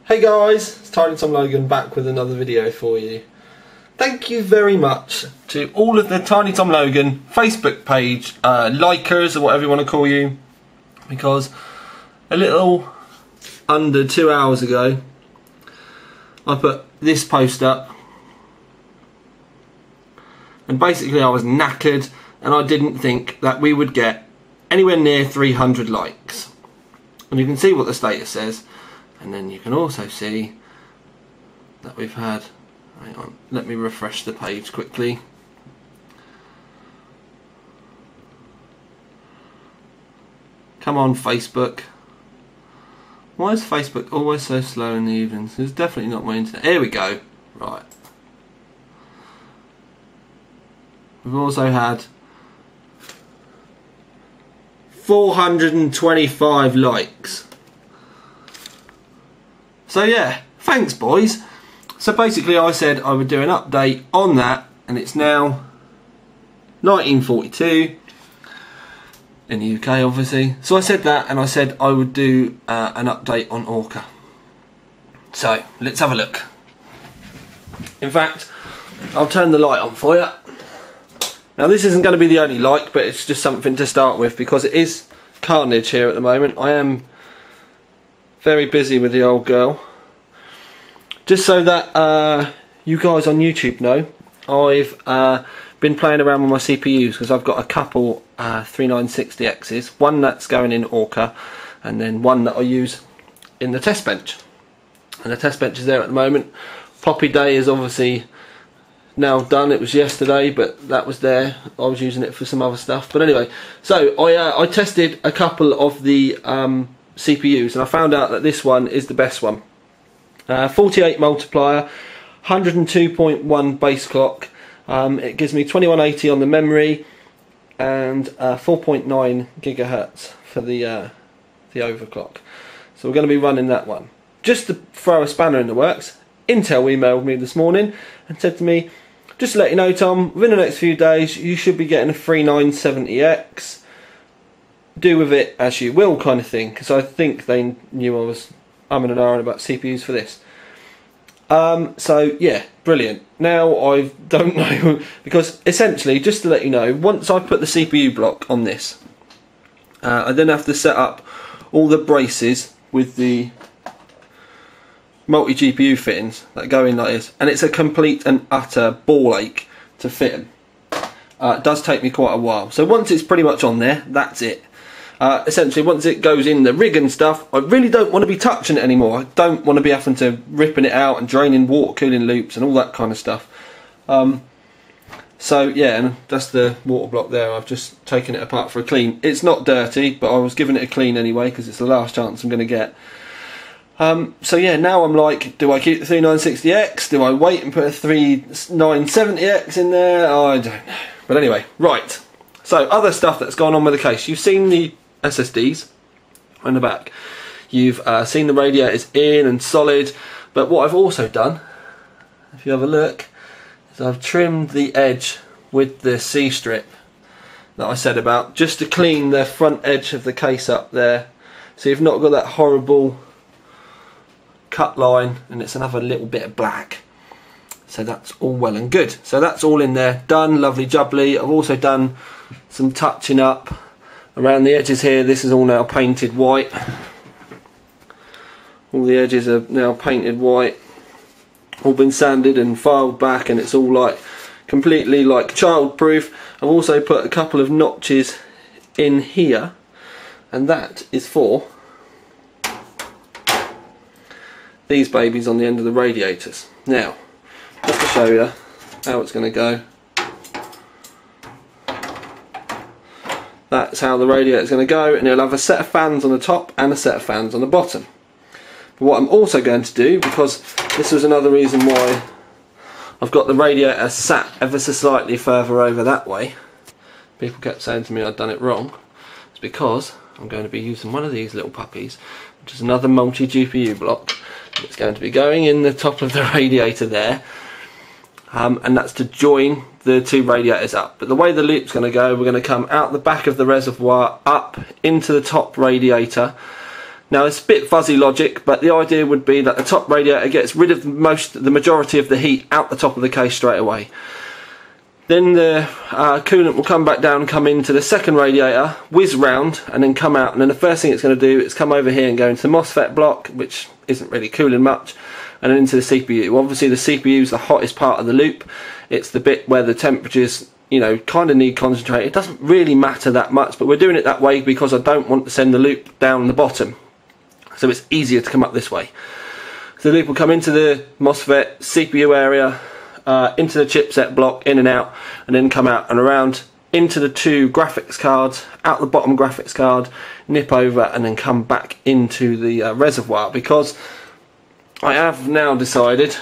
Hey guys, it's Tiny Tom Logan back with another video for you. Thank you very much to all of the Tiny Tom Logan Facebook page likers, or whatever you want to call you, because a little under 2 hours ago I put this post up and basically I was knackered and I didn't think that we would get anywhere near 300 likes. And you can see what the status says. And then you can also see that we've had, hang on, let me refresh the page quickly. Come on Facebook. Why is Facebook always so slow in the evenings? It's definitely not my internet. Here we go. Right. We've also had 425 likes. So yeah, thanks boys. So basically I said I would do an update on that, and it's now 1942 in the UK obviously. So I said that, and I said I would do an update on Orca. So let's have a look. In fact, I'll turn the light on for you. Now this isn't going to be the only like, but it's just something to start with because it is carnage here at the moment. I am very busy with the old girl. Just so that you guys on YouTube know, I've been playing around with my CPUs because I've got a couple 3960Xs, one that's going in Orca and then one that I use in the test bench. And the test bench is there at the moment. Poppy Day is obviously now done. It was yesterday, but that was there. I was using it for some other stuff. But anyway, so I tested a couple of the CPUs and I found out that this one is the best one. 48 multiplier, 102.1 base clock. It gives me 2180 on the memory and 4.9 gigahertz for the overclock. So we're going to be running that one. Just to throw a spanner in the works, Intel emailed me this morning and said to me, just to let you know Tom, within the next few days you should be getting a 3970X. Do with it as you will, kind of thing, because I think they knew I was umming and ahhing about CPUs for this. So yeah, brilliant. Now I don't know, because essentially, just to let you know, once I put the CPU block on this, I then have to set up all the braces with the multi-GPU fittings that go in like this, and it's a complete and utter ball ache to fit them. It does take me quite a while. So once it's pretty much on there, that's it. Essentially, once it goes in the rig and stuff, I really don't want to be touching it anymore. I don't want to be having to ripping it out and draining water cooling loops and all that kind of stuff. So yeah, and that's the water block there. I've just taken it apart for a clean. It's not dirty, but I was giving it a clean anyway because it's the last chance I'm going to get. So yeah, now I'm like, do I keep the 3960X? Do I wait and put a 3970X in there? Oh, I don't know. But anyway, right. So other stuff that's gone on with the case. You've seen the SSDs on the back. You've seen the radiators in and solid. But what I've also done, if you have a look, is I've trimmed the edge with the C-strip that I said about, just to clean the front edge of the case up there. So you've not got that horrible cut line, and it's another little bit of black. So that's all well and good. So that's all in there, done, lovely jubbly. I've also done some touching up around the edges here. This is all now painted white. All the edges are now painted white. All been sanded and filed back, and it's all like completely like child-proof. I've also put a couple of notches in here, and that is for these babies on the end of the radiators. Now, just to show you how it's going to go. That's how the radiator is going to go, and it'll have a set of fans on the top and a set of fans on the bottom. But what I'm also going to do, because this was another reason why I've got the radiator sat ever so slightly further over that way, people kept saying to me I'd done it wrong, it's because I'm going to be using one of these little puppies, which is another multi-GPU block. It's going to be going in the top of the radiator there, and that's to join the two radiators up. But the way the loop's going to go, we're going to come out the back of the reservoir up into the top radiator. Now it's a bit fuzzy logic, but the idea would be that the top radiator gets rid of the majority of the heat out the top of the case straight away. Then the coolant will come back down and come into the second radiator, whiz round, and then come out. And then the first thing it's going to do is come over here and go into the MOSFET block, which isn't really cooling much, and then into the CPU. Obviously the CPU is the hottest part of the loop. It's the bit where the temperatures, you know, kind of need concentrate. It doesn't really matter that much, but we're doing it that way because I don't want to send the loop down the bottom. So it's easier to come up this way. So the loop will come into the MOSFET CPU area, into the chipset block, in and out, and then come out and around into the two graphics cards, out the bottom graphics card, nip over, and then come back into the reservoir, because I have now decided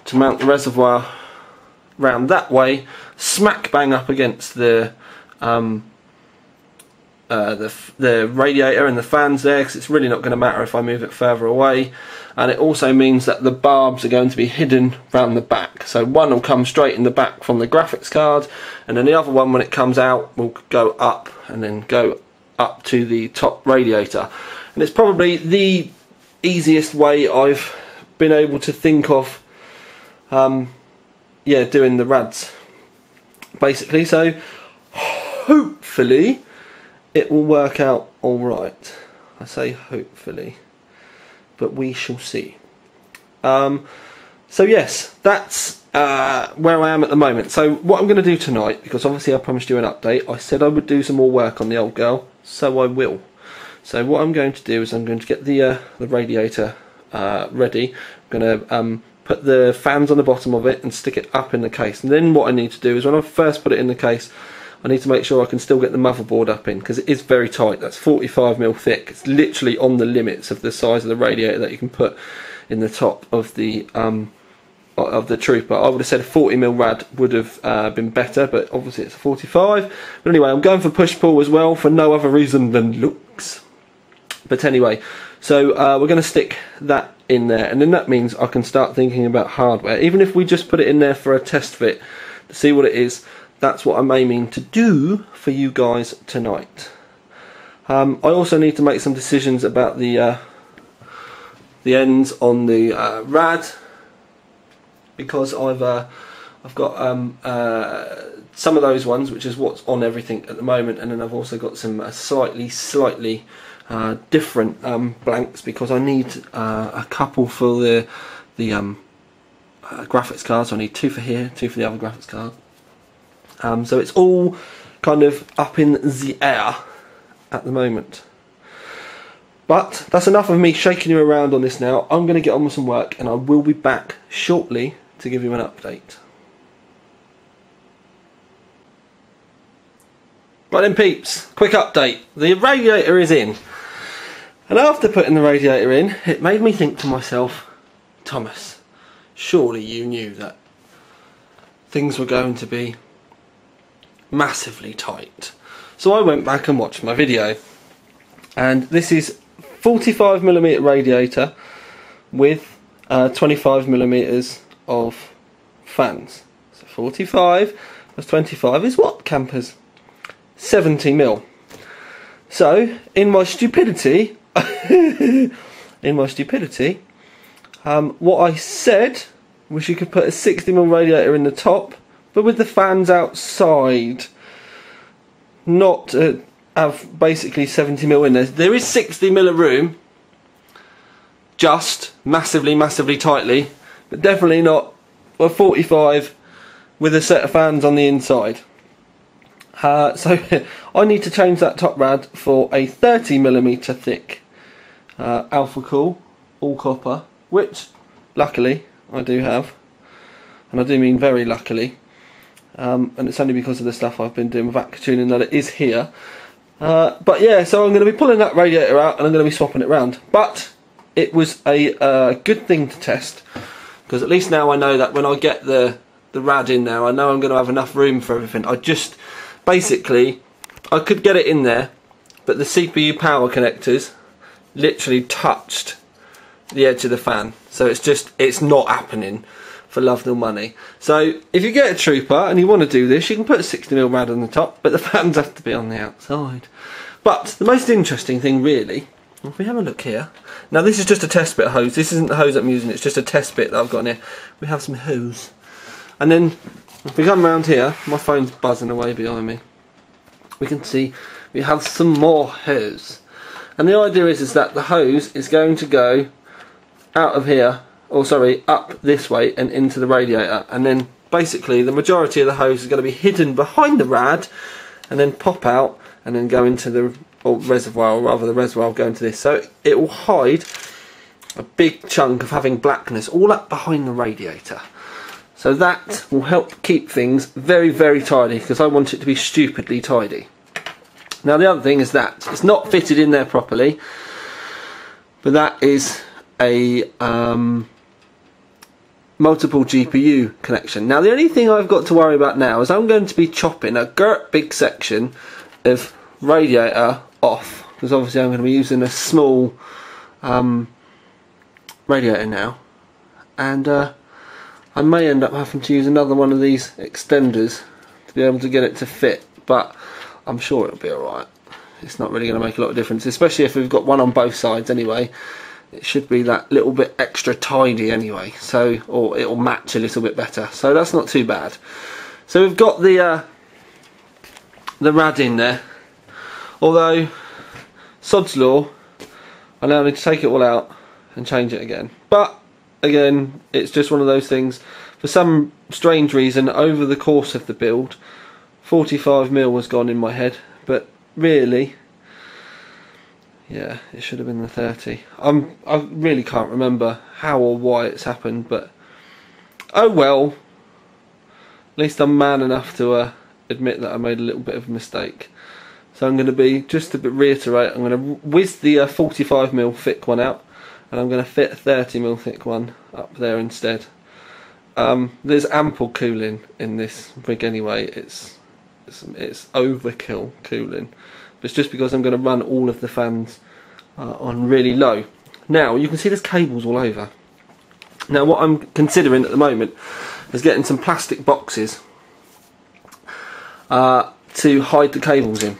to mount the reservoir round that way, smack bang up against the radiator and the fans there, because it's really not going to matter if I move it further away. And it also means that the barbs are going to be hidden round the back, so one will come straight in the back from the graphics card, and then the other one, when it comes out, will go up and then go up to the top radiator. And it's probably the easiest way I've been able to think of yeah, doing the rads basically. So hopefully it will work out alright. I say hopefully, but we shall see. So yes, that's where I am at the moment. So what I'm going to do tonight, because obviously I promised you an update, I said I would do some more work on the old girl, so I will. So what I'm going to do is I'm going to get the radiator ready. I'm going to put the fans on the bottom of it and stick it up in the case. And then what I need to do is, when I first put it in the case, I need to make sure I can still get the motherboard up in, because it is very tight. That's 45mm thick. It's literally on the limits of the size of the radiator that you can put in the top of the Trooper. I would have said a 40mm rad would have been better, but obviously it's a 45. But anyway, I'm going for push-pull as well, for no other reason than looks. But anyway, so we're going to stick that in there, and then that means I can start thinking about hardware. Even if we just put it in there for a test fit to see what it is, that's what I'm aiming to do for you guys tonight. I also need to make some decisions about the ends on the rad, because I've got some of those ones, which is what's on everything at the moment, and then I've also got some slightly different blanks, because I need a couple for the graphics cards. So I need two for here, two for the other graphics card. So it's all kind of up in the air at the moment. But that's enough of me shaking you around on this now. I'm going to get on with some work, and I will be back shortly to give you an update. Right then peeps, quick update. The radiator is in. And after putting the radiator in, it made me think to myself, Thomas, surely you knew that things were going to be massively tight. So I went back and watched my video, and this is 45mm radiator with 25mm of fans. So 45 plus 25 is what, campers? 70mm. So in my stupidity what I said was you could put a 60mm radiator in the top, but with the fans outside, not have basically 70mm in there. There is 60mm of room, just massively tightly, but definitely not a 45 with a set of fans on the inside. So I need to change that top rad for a 30mm thick alpha cool, all copper, which luckily I do have, and I do mean very luckily. And it's only because of the stuff I've been doing with vac tuning that it is here. But yeah, so I'm going to be pulling that radiator out, and I'm going to be swapping it around. But it was a good thing to test, because at least now I know that when I get the rad in there, I know I'm going to have enough room for everything. Basically, I could get it in there, but the CPU power connectors literally touched the edge of the fan. So it's not happening for love nor money. So if you get a Trooper and you want to do this, you can put a 60mm rad on the top, but the fans have to be on the outside. But the most interesting thing really if we have a look here, now this is just a test bit of hose. This isn't the hose I'm using, it's just a test bit that I've got in here. We have some hose. And then if we come around here, my phone's buzzing away behind me, we can see we have some more hose. And the idea is that the hose is going to go out of here, or sorry, up this way and into the radiator. And then basically the majority of the hose is going to be hidden behind the rad and then pop out and then go into the reservoir, or rather the reservoir will go into this. So it will hide a big chunk of having blackness all up behind the radiator. So that will help keep things very, very tidy, because I want it to be stupidly tidy. Now the other thing is that it's not fitted in there properly, but that is a multiple GPU connection. Now the only thing I've got to worry about now is I'm going to be chopping a big section of radiator off, because obviously I'm going to be using a small radiator now, and I may end up having to use another one of these extenders to be able to get it to fit, but I'm sure it'll be alright. It's not really going to make a lot of difference, especially if we've got one on both sides anyway. It should be that little bit extra tidy anyway, so, or it'll match a little bit better, so that's not too bad. So we've got the rad in there, although sod's law, I now need to take it all out and change it again. But again, it's just one of those things. For some strange reason, over the course of the build, 45mm was gone in my head, but really, yeah, it should have been the 30. I really can't remember how or why it's happened, but oh well. At least I'm man enough to admit that I made a little bit of a mistake. So I'm going to be, just to reiterate, I'm going to whiz the 45mm thick one out, and I'm going to fit a 30mm thick one up there instead. There's ample cooling in this rig anyway. It's overkill cooling. But it's just because I'm going to run all of the fans on really low. Now you can see there's cables all over. Now what I'm considering at the moment is getting some plastic boxes to hide the cables in.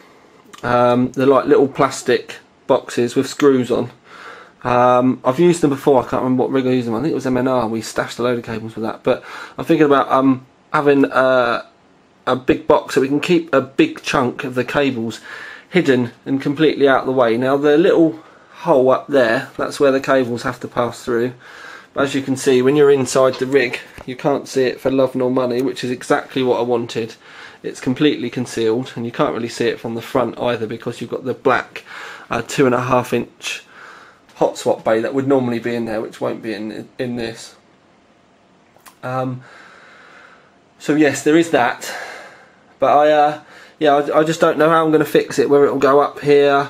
They're like little plastic boxes with screws on. I've used them before. I can't remember what rig I used them on. I think it was MNR. We stashed a load of cables with that. But I'm thinking about having a big box so we can keep a big chunk of the cables hidden and completely out of the way. Now the little hole up there, that's where the cables have to pass through. But as you can see, when you're inside the rig, you can't see it for love nor money, which is exactly what I wanted. It's completely concealed, and you can't really see it from the front either, because you've got the black 2.5 inch hot swap bay that would normally be in there, which won't be in this. So yes, there is that, but I just don't know how I'm going to fix it. Whether it'll go up here,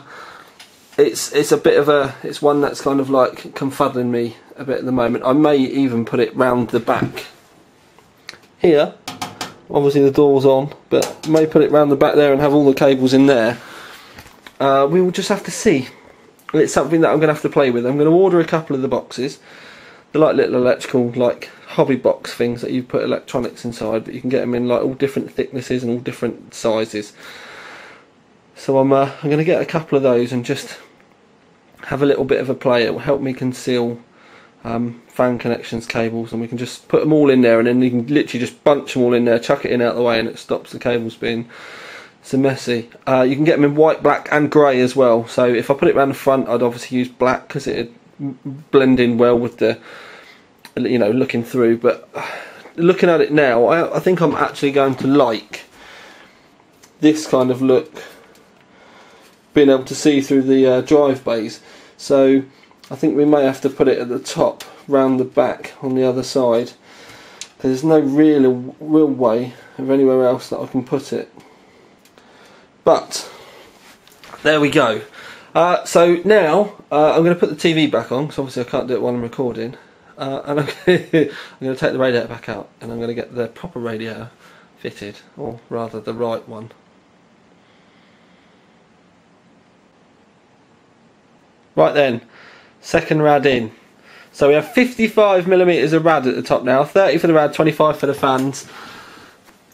it's a bit of it's one that's kind of like confuddling me a bit at the moment. I may even put it round the back here. Obviously the door's on, but I may put it round the back there and have all the cables in there. We will just have to see. It's something that I'm going to have to play with. I'm going to order a couple of the boxes. They're like little electrical, like hobby box things that you put electronics inside, but you can get them in like all different thicknesses and all different sizes. So I'm going to get a couple of those and just have a little bit of a play. It will help me conceal fan connections, cables, and we can just put them all in there, and then you can literally just bunch them all in there, chuck it in out of the way, and it stops the cables being so messy. You can get them in white, black and grey as well. So if I put it around the front, I'd obviously use black because it'd blend in well with the, you know, looking through. But looking at it now, I think I'm actually going to like this kind of look, being able to see through the drive bays. So I think we may have to put it at the top, round the back on the other side. There's no real way of anywhere else that I can put it. But there we go. So now I'm going to put the TV back on, because obviously I can't do it while I'm recording. And I'm going to take the radiator back out, and I'm going to get the proper radiator fitted, or rather the right one. Right then, second rad in. So we have 55mm of rad at the top now, 30 for the rad, 25 for the fans.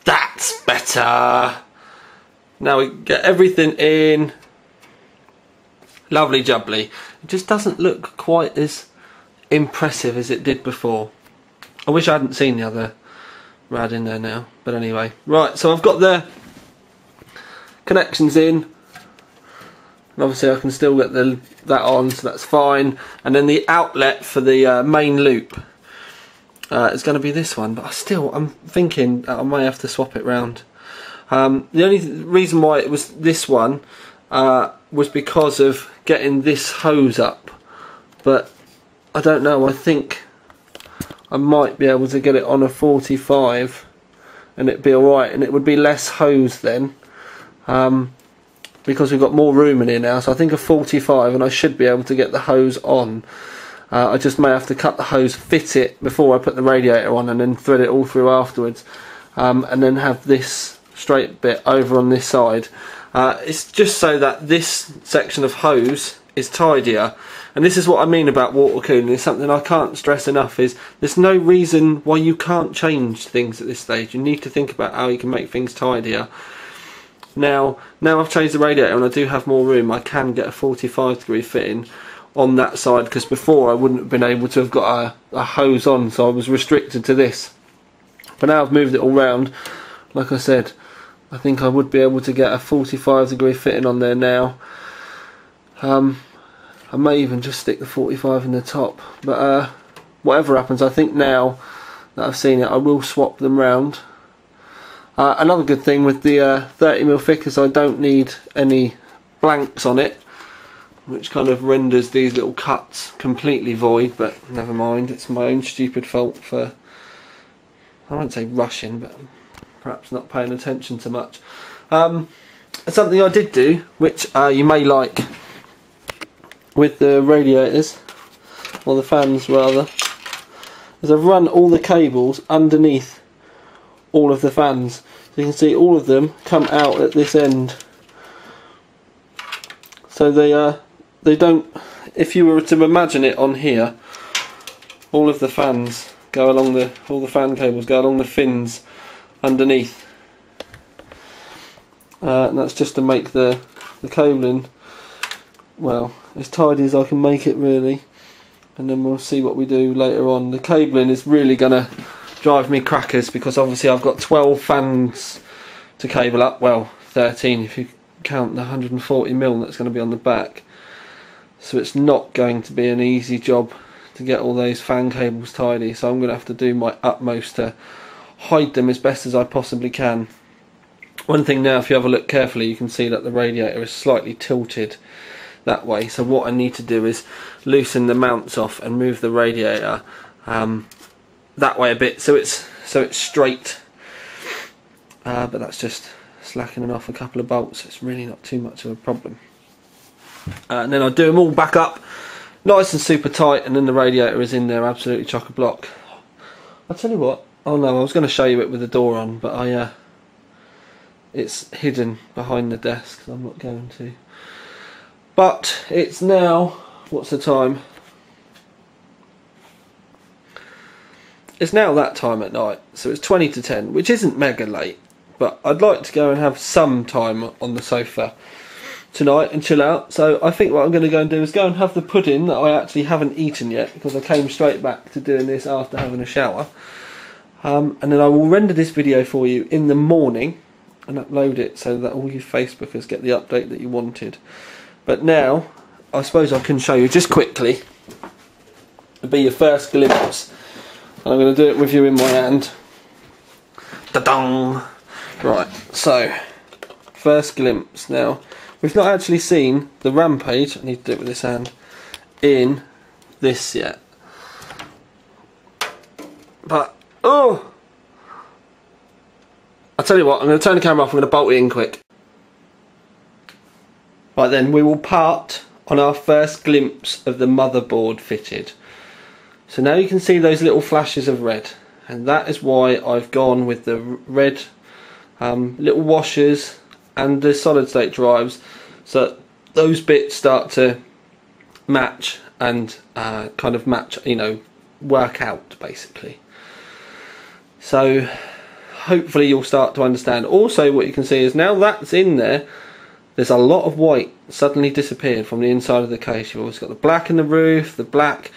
That's better. Now we get everything in. Lovely jubbly. It just doesn't look quite as impressive as it did before. I wish I hadn't seen the other rad in there now, but anyway. Right, so I've got the connections in, and obviously I can still get that on, so that's fine. And then the outlet for the main loop is going to be this one, but I'm thinking I may have to swap it round. The only reason why it was this one was because of getting this hose up, but I don't know, I think I might be able to get it on a 45 and it'd be alright, and it would be less hose then, because we've got more room in here now. So I think a 45 and I should be able to get the hose on. I just may have to cut the hose, fit it before I put the radiator on, and then thread it all through afterwards, and then have this straight bit over on this side. It's just so that this section of hose is tidier. And this is what I mean about water cooling. It's something I can't stress enough, is there's no reason why you can't change things at this stage. You need to think about how you can make things tidier. Now I've changed the radiator and I do have more room, I can get a 45-degree fitting on that side, because before I wouldn't have been able to have got a hose on, so I was restricted to this. But now I've moved it all round, like I said, I think I would be able to get a 45-degree fitting on there now. I may even just stick the 45 in the top, but whatever happens, I think now that I've seen it, I will swap them round. Another good thing with the 30mm thick is I don't need any blanks on it, which kind of renders these little cuts completely void, but never mind, it's my own stupid fault for, I won't say rushing, but perhaps not paying attention to much. Something I did do, which you may like, with the radiators, or the fans rather, is I've run all the cables underneath all of the fans. So you can see all of them come out at this end. So they don't, if you were to imagine it on here, all of the fans go along all the fan cables go along the fins underneath. And that's just to make the cabling, well, as tidy as I can make it really, and then we'll see what we do later on. The cabling is really going to drive me crackers, because obviously I've got 12 fans to cable up, well 13 if you count the 140mm that's going to be on the back, so it's not going to be an easy job to get all those fan cables tidy, so I'm going to have to do my utmost to hide them as best as I possibly can. One thing now, if you have a look carefully, you can see that the radiator is slightly tilted that way, so what I need to do is loosen the mounts off and move the radiator that way a bit, so it's straight, but that's just slackening off a couple of bolts. It's really not too much of a problem, and then I'll do them all back up nice and super tight, and then the radiator is in there absolutely chock-a-block. I'll tell you what, oh no, I was going to show you it with the door on, but it's hidden behind the desk, so I'm not going to. But it's now, what's the time? It's now that time at night, so it's 20 to 10, which isn't mega late, but I'd like to go and have some time on the sofa tonight and chill out. So I think what I'm going to go and do is go and have the pudding that I actually haven't eaten yet, because I came straight back to doing this after having a shower. And then I will render this video for you in the morning and upload it so that all you Facebookers get the update that you wanted. But now, I suppose I can show you just quickly. It'll be your first glimpse. And I'm going to do it with you in my hand. Ta-dong! Right, so, first glimpse. Now, we've not actually seen the Rampage, I need to do it with this hand, in this yet. But, oh! I'll tell you what, I'm going to turn the camera off, I'm going to bolt it in quick. Right then, we will part on our first glimpse of the motherboard fitted. So now you can see those little flashes of red, and that is why I've gone with the red little washers and the solid state drives, so those bits start to match and kind of match, you know, work out basically. So hopefully you'll start to understand. Also what you can see is now that's in there, there's a lot of white suddenly disappeared from the inside of the case. You've always got the black in the roof, the black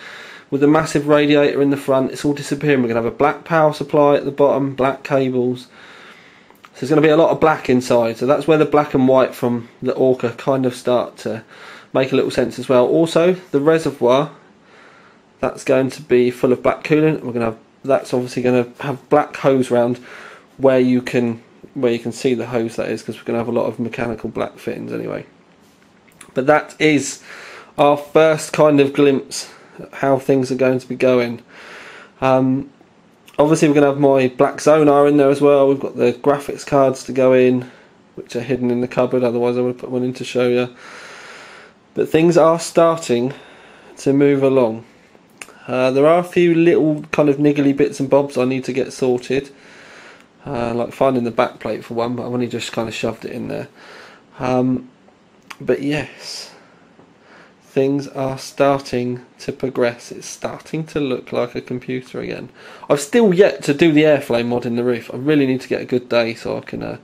with the massive radiator in the front. It's all disappearing. We're going to have a black power supply at the bottom, black cables. So there's going to be a lot of black inside. So that's where the black and white from the Orca kind of start to make a little sense as well. Also, the reservoir, that's going to be full of black coolant. We're going to have, that's obviously going to have black hose round where you can see the hose, that is, because we're going to have a lot of mechanical black fittings anyway. But that is our first kind of glimpse at how things are going to be going. Obviously we're going to have my black Sonar in there as well. We've got the graphics cards to go in, which are hidden in the cupboard, otherwise I would have put one in to show you. But things are starting to move along. There are a few little kind of niggly bits and bobs I need to get sorted. Like finding the back plate for one, but I've only just kind of shoved it in there. But yes, things are starting to progress. It's starting to look like a computer again. I've still yet to do the airflow mod in the roof. I really need to get a good day so I can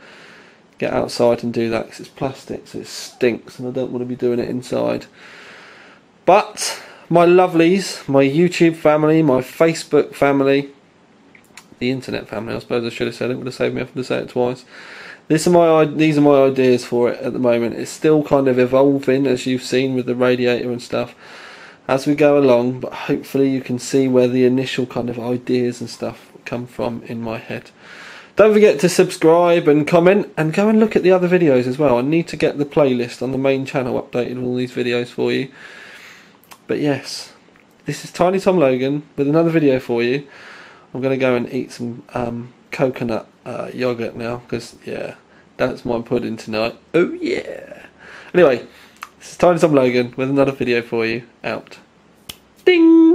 get outside and do that, because it's plastic, so it stinks and I don't want to be doing it inside. But my lovelies, my YouTube family, my Facebook family, the internet family, I suppose I should have said it, would have saved me having to say it twice. These are my ideas for it at the moment. It's still kind of evolving, as you've seen with the radiator and stuff, as we go along, but hopefully you can see where the initial kind of ideas and stuff come from in my head. Don't forget to subscribe and comment, and go and look at the other videos as well. I need to get the playlist on the main channel updated with all these videos for you. But yes, this is Tiny Tom Logan with another video for you. I'm going to go and eat some coconut yogurt now, because yeah, that's my pudding tonight. Oh yeah. Anyway, this is Tiny Tom Logan with another video for you. Out. Ding!